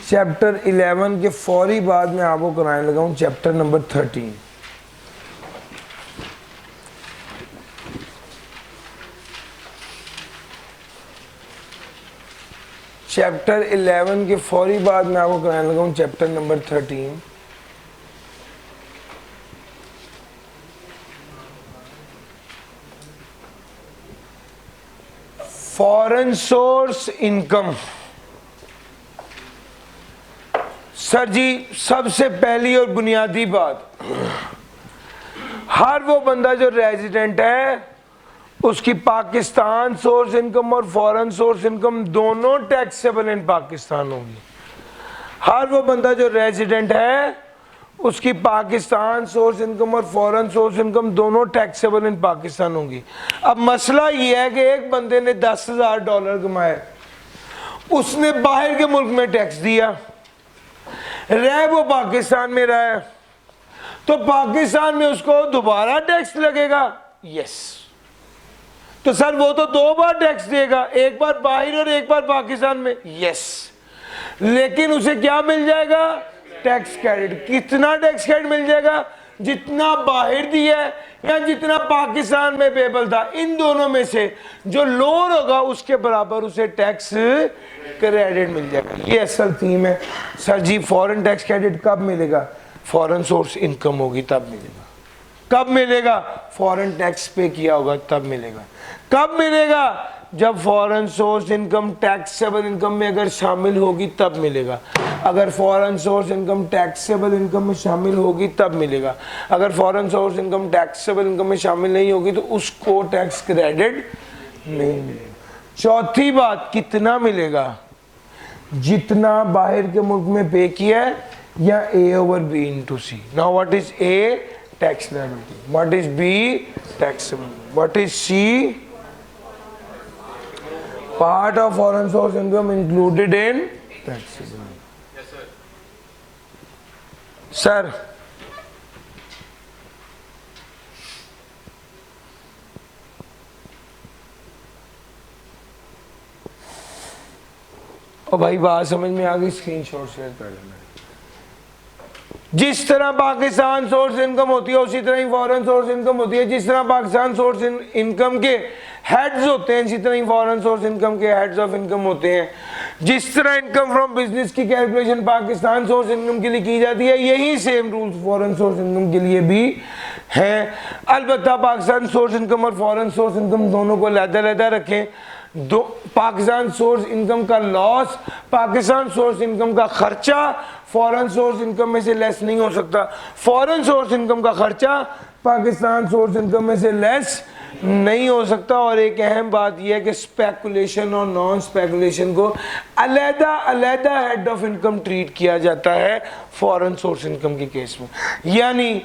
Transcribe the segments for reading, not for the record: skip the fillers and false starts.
Chapter 11 के फौरी बाद मैं आपको कराने लगा हूं चैप्टर नंबर 13। चैप्टर 11 के फौरी बाद मैं आपको कराने लगा हूं chapter number 13। Foreign source income. Sir ji, सबसे पहली और बुनियादी बात, हर वो बंदा जो रेजिडेंट है उसकी पाकिस्तान सोर्स इनकम और फॉरेन सोर्स इनकम दोनों टैक्सेबल इन पाकिस्तान होगी। हर वो बंदा जो रेजिडेंट है उसकी पाकिस्तान सोर्स इनकम और फॉरेन सोर्स इनकम दोनों टैक्सेबल इन पाकिस्तान होंगी। अब मसला ये है कि एक बंदे ने $10,000 कमाए, उसने बाहर के मुल्क में टैक्स दिया, रह वो पाकिस्तान में रहा है, तो पाकिस्तान में उसको दोबारा टैक्स लगेगा। यस, तो सर वो तो 2 बार टैक्स देगा, एक बार बाहर और एक बार पाकिस्तान में। यस, लेकिन उसे क्या मिल जाएगा? Tax credit. कितना टैक्स क्रेडिट मिल जाएगा? जितना बाहर दिया है या जितना पाकिस्तान में पेबल था, इन दोनों में से जो लोअर होगा उसके बराबर उसे टैक्स क्रेडिट मिल जाएगा। ये असल थीम है। सर जी, फॉरेन टैक्स क्रेडिट कब मिलेगा? फॉरेन सोर्स इनकम होगी तब मिलेगा। कब मिलेगा? फॉरेन टैक्स पे किया होगा तब मिलेगा। कब मिलेगा? जब foreign source income taxable income में अगर शामिल होगी तब मिलेगा। अगर foreign source income taxable income में शामिल होगी तब मिलेगा। अगर foreign source income taxable income में शामिल नहीं होगी तो उसको टैक्स क्रेडिट नहीं मिलेगा। चौथी बात, कितना मिलेगा? जितना बाहर के मुल्क में पे किया है, या A/B into C। Now what is A? Tax liability. What is B? Taxable. What is C? part of foreign source income included in taxable। Yes, sir. Sir, और भाई बात समझ में आ गई? स्क्रीनशॉट शेयर कर लेना। जिस तरह पाकिस्तान सोर्स इनकम होती है उसी तरह ही फॉरेन सोर्स इनकम होती है। जिस तरह पाकिस्तान सोर्स इनकम के हेड्स होते हैं, इसी तरह ही फॉरेन सोर्स इनकम के हेड्स ऑफ इनकम होते हैं। जिस तरह इनकम फ्रॉम बिजनेस की कैलकुलेशन पाकिस्तान सोर्स इनकम के लिए की जाती है, यही same rules foreign source income के लिए भी है। अलबत्ता पाकिस्तान सोर्स इनकम और फॉरेन सोर्स इनकम दोनों को अलग-अलग रखें। दो, पाकिस्तान सोर्स इनकम का लॉस, पाकिस्तान सोर्स इनकम का खर्चा फॉरेन सोर्स इनकम में से लेस नहीं हो सकता। फॉरेन सोर्स इनकम का खर्चा पाकिस्तान सोर्स इनकम में से लेस नहीं हो सकता। और एक अहम बात यह है कि स्पेकुलेशन और नॉन स्पेकुलेशन को अलग-अलग हेड ऑफ इनकम ट्रीट किया जाता है फॉरेन सोर्स इनकम के केस में। यानी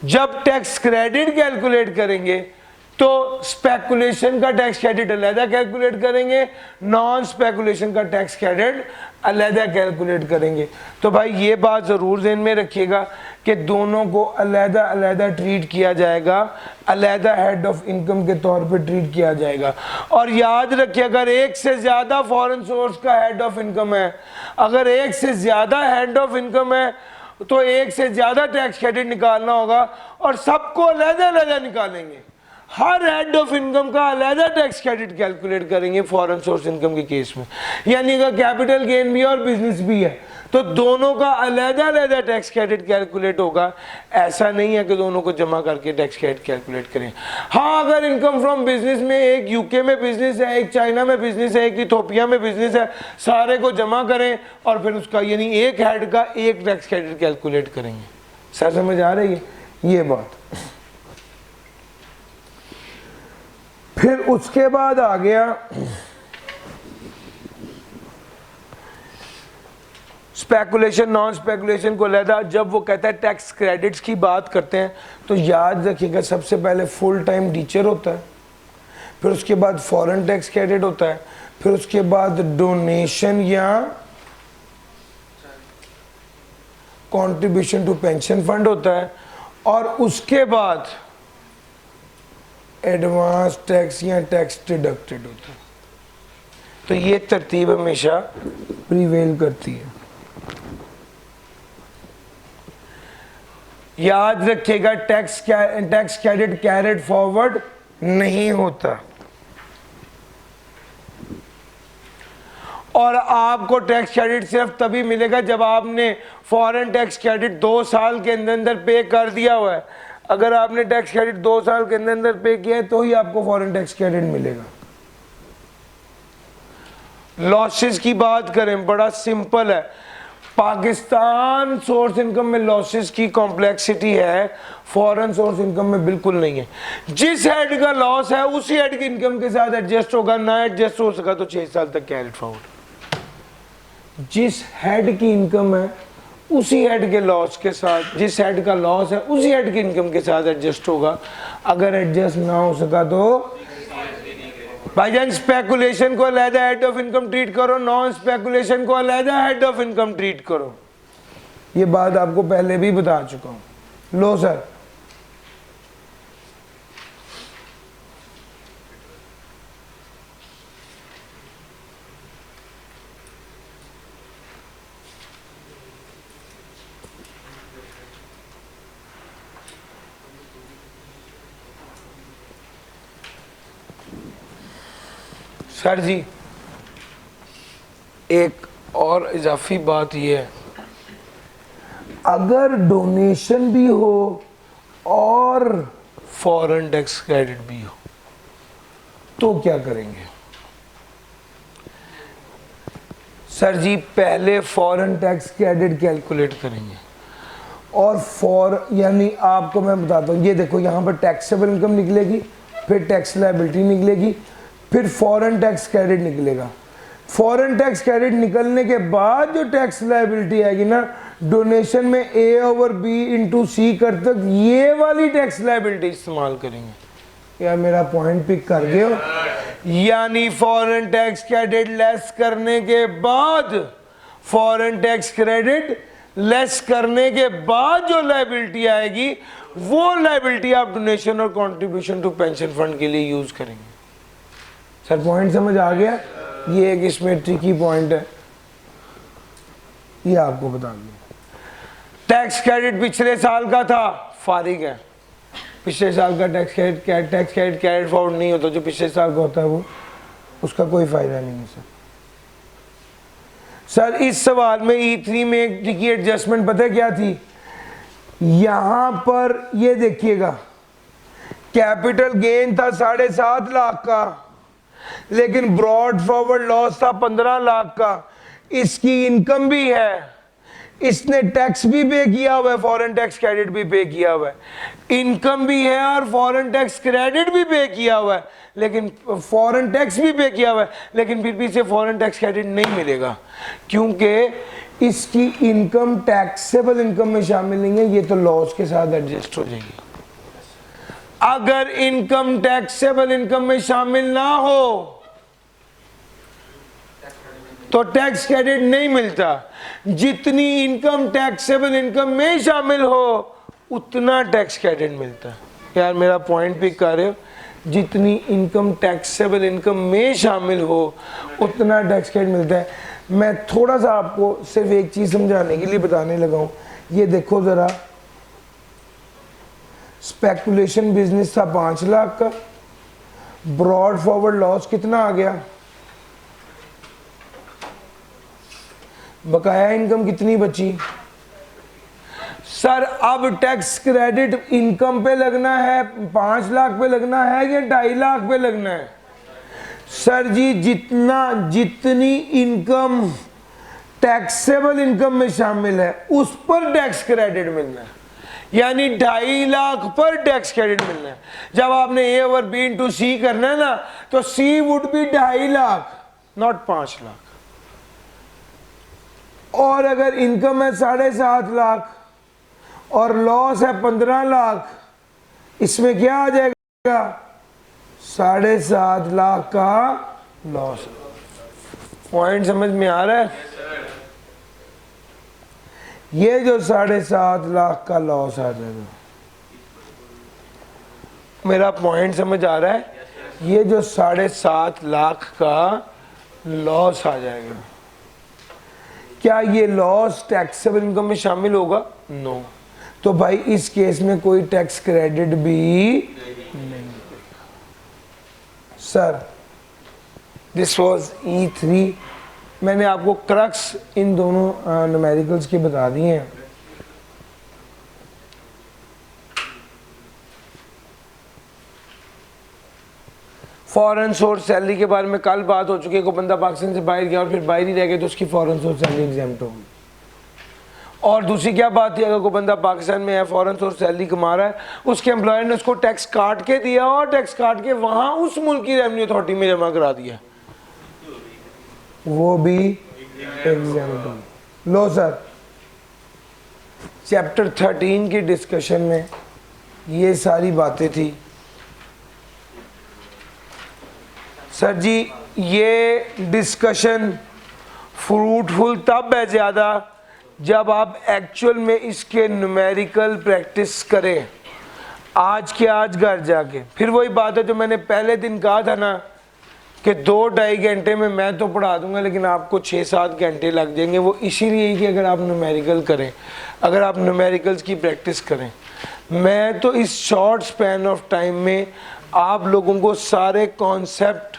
जब टैक्स क्रेडिट कैलकुलेट करेंगे तो स्पेकुलेशन का टैक्स क्रेडिट अलग कैलकुलेट करेंगे, नॉन स्पेकुलेशन का टैक्स क्रेडिट अलग कैलकुलेट करेंगे। तो भाई ये बात ज़रूर ध्यान में रखिएगा कि दोनों को अलग ट्रीट किया जाएगा, अलग हेड ऑफ इनकम के तौर पे ट्रीट किया जाएगा। और याद रखिए, अगर एक से ज़्यादा फॉरेन सोर्स का हेड ऑफ इनकम है, अगर एक से ज़्यादा हेड ऑफ इनकम है तो एक से ज़्यादा टैक्स क्रेडिट निकालना होगा और सबको अलग निकालेंगे। हर हेड ऑफ इनकम का अलग टैक्स क्रेडिट कैलकुलेट करेंगे फॉरेन सोर्स इनकम के केस में। यानी अगर कैपिटल गेन भी और बिजनेस भी है तो दोनों का अलग टैक्स क्रेडिट कैलकुलेट होगा। ऐसा नहीं है कि दोनों को जमा करके टैक्स क्रेडिट कैलकुलेट करें। हाँ, अगर इनकम फ्रॉम बिजनेस में एक यूके में बिजनेस है, एक चाइना में बिजनेस है, एक इथोपिया में बिजनेस है, सारे को जमा करें और फिर उसका यानी एक हेड का एक टैक्स क्रेडिट कैलकुलेट करेंगे। सर समझ आ रही है ये बात? फिर उसके बाद आ गया स्पेकुलेशन नॉन स्पेकुलेशन को अलग। जब वो कहता है टैक्स क्रेडिट्स की बात करते हैं तो याद रखिएगा, सबसे पहले फुल टाइम टीचर होता है, फिर उसके बाद फॉरेन टैक्स क्रेडिट होता है, फिर उसके बाद डोनेशन या कंट्रीब्यूशन टू पेंशन फंड होता है, और उसके बाद एडवांस टैक्स या टैक्स डिडक्टेड होता है। तो ये तरतीब हमेशा प्रिवेल करती है। याद रखिएगा टैक्स क्रेडिट कैरिड फॉरवर्ड नहीं होता, और आपको टैक्स क्रेडिट सिर्फ तभी मिलेगा जब आपने फॉरेन टैक्स क्रेडिट 2 साल के अंदर अंदर पे कर दिया हुआ है। अगर आपने टैक्स क्रेडिट 2 साल के अंदर अंदर पे किया है तो ही आपको फॉरेन टैक्स क्रेडिट मिलेगा। लॉसेस की बात करें, बड़ा सिंपल है। पाकिस्तान सोर्स इनकम में लॉसेस की कॉम्प्लेक्सिटी है, फॉरेन सोर्स इनकम में बिल्कुल नहीं है। जिस हेड का लॉस है उसी हेड की इनकम के साथ एडजस्ट होगा, ना एडजस्ट हो सका तो 6 साल तक कैरिड फॉरवर्ड। जिस हेड की इनकम है उसी हेड के लॉस के साथ, जिस हेड का लॉस है उसी हेड की इनकम के साथ एडजस्ट होगा। अगर एडजस्ट ना हो सका तो भाईजान स्पेकुलेशन को अलहदा हेड ऑफ इनकम ट्रीट करो, नॉन स्पेकुलेशन को अलहदा हेड ऑफ इनकम ट्रीट करो। ये बात आपको पहले भी बता चुका हूं। लो सर, सर जी एक और इजाफी बात यह है, अगर डोनेशन भी हो और फॉरेन टैक्स क्रेडिट भी हो तो क्या करेंगे? सर जी पहले फॉरेन टैक्स क्रेडिट कैलकुलेट करेंगे और यानी आपको मैं बताता हूँ, ये देखो यहाँ पर टैक्सेबल इनकम निकलेगी, फिर टैक्स लायबिलिटी निकलेगी, फिर फॉरेन टैक्स क्रेडिट निकलेगा। फॉरेन टैक्स क्रेडिट निकलने के बाद जो टैक्स लायबिलिटी आएगी ना, डोनेशन में A/B/C कर तक ये वाली टैक्स लायबिलिटी इस्तेमाल करेंगे। यार मेरा पॉइंट पिक कर गए हो? यानी फॉरेन टैक्स क्रेडिट लेस करने के बाद, फॉरेन टैक्स क्रेडिट लेस करने के बाद जो लायबिलिटी आएगी वो लायबिलिटी आप डोनेशन और कंट्रीब्यूशन टू पेंशन फंड के लिए यूज करेंगे। सर पॉइंट समझ आ गया? ये एक इसमें ट्रिकी पॉइंट है, ये आपको बता दूं। टैक्स क्रेडिट पिछले साल का था, फारिग है। पिछले साल का टैक्स क्रेडिट कैरिड फॉरवर्ड नहीं होता, जो पिछले साल का होता है वो, उसका कोई फायदा नहीं है सर। सर इस सवाल में E3 में एक ट्रिकी एडजस्टमेंट पता है क्या थी? यहां पर ये देखिएगा, कैपिटल गेन था 7.5 लाख का, लेकिन ब्रॉड फॉरवर्ड लॉस था 15 लाख का। इसकी इनकम भी है, इसने टैक्स भी पे किया हुआ है, फॉरेन टैक्स क्रेडिट भी पे किया हुआ है। इनकम भी है और फॉरेन टैक्स क्रेडिट भी पे किया हुआ है, लेकिन फॉरेन टैक्स भी पे किया हुआ है, लेकिन फिर भी इसे फॉरेन टैक्स क्रेडिट नहीं मिलेगा क्योंकि इसकी इनकम टैक्सेबल इनकम में शामिल नहीं है। ये तो लॉस के साथ एडजस्ट हो जाएगी। अगर इनकम टैक्सेबल इनकम में शामिल ना हो तो टैक्स क्रेडिट नहीं मिलता। जितनी इनकम टैक्सेबल इनकम में शामिल हो उतना टैक्स क्रेडिट मिलता है। यार मेरा पॉइंट पिक कर रहे हो? जितनी इनकम टैक्सेबल इनकम में शामिल हो उतना टैक्स क्रेडिट मिलता है। मैं थोड़ा सा आपको सिर्फ एक चीज समझाने के लिए बताने लगा हूं। ये देखो जरा, स्पेकुलेशन बिजनेस था 5 लाख का, ब्रॉड फॉरवर्ड लॉस कितना आ गया, बकाया इनकम कितनी बची? सर अब टैक्स क्रेडिट इनकम पे लगना है 5 लाख पे लगना है या 2.5 लाख पे लगना है? सर जी जितनी इनकम टैक्सेबल इनकम में शामिल है उस पर टैक्स क्रेडिट मिलना है, यानी 2.5 लाख पर टैक्स क्रेडिट मिलना है। जब आपने A/B/C करना है ना, तो C would be 2.5 lakh, not 5 lakh. और अगर इनकम है 7.5 लाख और लॉस है 15 लाख, इसमें क्या आ जाएगा? 7.5 लाख का लॉस। पॉइंट समझ में आ रहा है? ये जो 7.5 लाख का लॉस आ जाएगा, मेरा पॉइंट समझ आ रहा है? ये जो 7.5 लाख का लॉस आ जाएगा। क्या ये लॉस टैक्सेबल इनकम में शामिल होगा? नो। तो भाई इस केस में कोई टैक्स क्रेडिट भी नहीं। Sir this was E3। मैंने आपको क्रक्स इन दोनों न्यूमेरिकल्स के बता दिए हैं। फॉरेन सोर्स सैलरी के बारे में कल बात हो चुकी है। कोई बंदा पाकिस्तान से बाहर गया और फिर बाहर ही रह गया तो उसकी फॉरेन सोर्स सैलरी एग्जाम्प्ट होगी। और दूसरी क्या बात थी, अगर कोई बंदा पाकिस्तान में है, फॉरेन सोर्स सैलरी कमा रहा है, उसके एम्प्लॉयर ने उसको टैक्स काट के दिया और टैक्स काट के वहां उस मुल्क की रेवेन्यू अथॉरिटी में जमा करा दिया, वो भी एग्जाम्प्ट। लो सर, चैप्टर 13 की डिस्कशन में ये सारी बातें थी। सर जी ये डिस्कशन फ्रूटफुल तब है ज़्यादा जब आप एक्चुअल में इसके न्यूमेरिकल प्रैक्टिस करें, आज के आज घर जाके। फिर वही बात है जो मैंने पहले दिन कहा था ना कि 2-2.5 घंटे में मैं तो पढ़ा दूंगा लेकिन आपको 6-7 घंटे लग जाएंगे। वो इसीलिए कि अगर आप न्यूमेरिकल करें, अगर आप न्यूमेरिकल्स की प्रैक्टिस करें। मैं तो इस शॉर्ट स्पैन ऑफ टाइम में आप लोगों को सारे कॉन्सेप्ट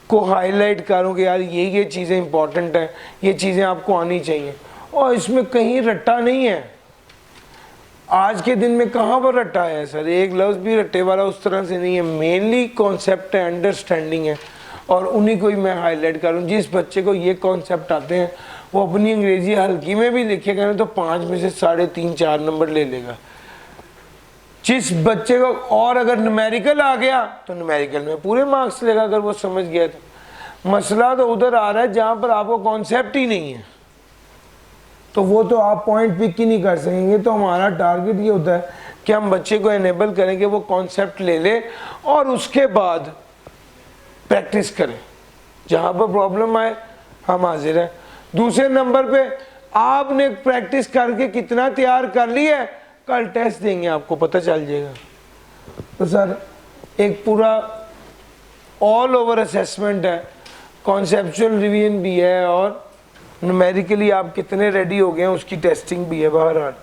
को हाईलाइट करूँ कि यार ये चीज़ें इंपॉर्टेंट हैं, ये चीज़ें आपको आनी चाहिए। और इसमें कहीं रट्टा नहीं है। आज के दिन में कहाँ पर रट्टा है सर? एक लफ्ज़ भी रट्टे वाला उस तरह से नहीं है। मेनली कॉन्सेप्ट है, अंडरस्टैंडिंग है, और उन्हीं को ही मैं हाईलाइट करूँ। जिस बच्चे को ये कॉन्सेप्ट आते हैं वो अपनी अंग्रेज़ी हल्की में भी लिखेगा ना तो 5 में से 3.5-4 नंबर ले लेगा। जिस बच्चे को और अगर न्यूमेरिकल आ गया तो न्यूमेरिकल में पूरे मार्क्स लेगा अगर वो समझ गया तो। मसला तो उधर आ रहा है जहाँ पर आपको कॉन्सेप्ट ही नहीं है, तो वो तो आप पॉइंट पिक ही नहीं कर सकेंगे। तो हमारा टारगेट ये होता है कि हम बच्चे को एनेबल करें कि वो कॉन्सेप्ट ले ले और उसके बाद प्रैक्टिस करें। जहाँ पर प्रॉब्लम आए हम हाजिर हैं। दूसरे नंबर पे आपने प्रैक्टिस करके कितना तैयार कर लिया है, कल टेस्ट देंगे आपको पता चल जाएगा। तो सर एक पूरा ऑल ओवर असेसमेंट है, कॉन्सेप्चुअल रिवीजन भी है और न्यूमेरिकली आप कितने रेडी हो गए हैं उसकी टेस्टिंग भी है। बहरहाल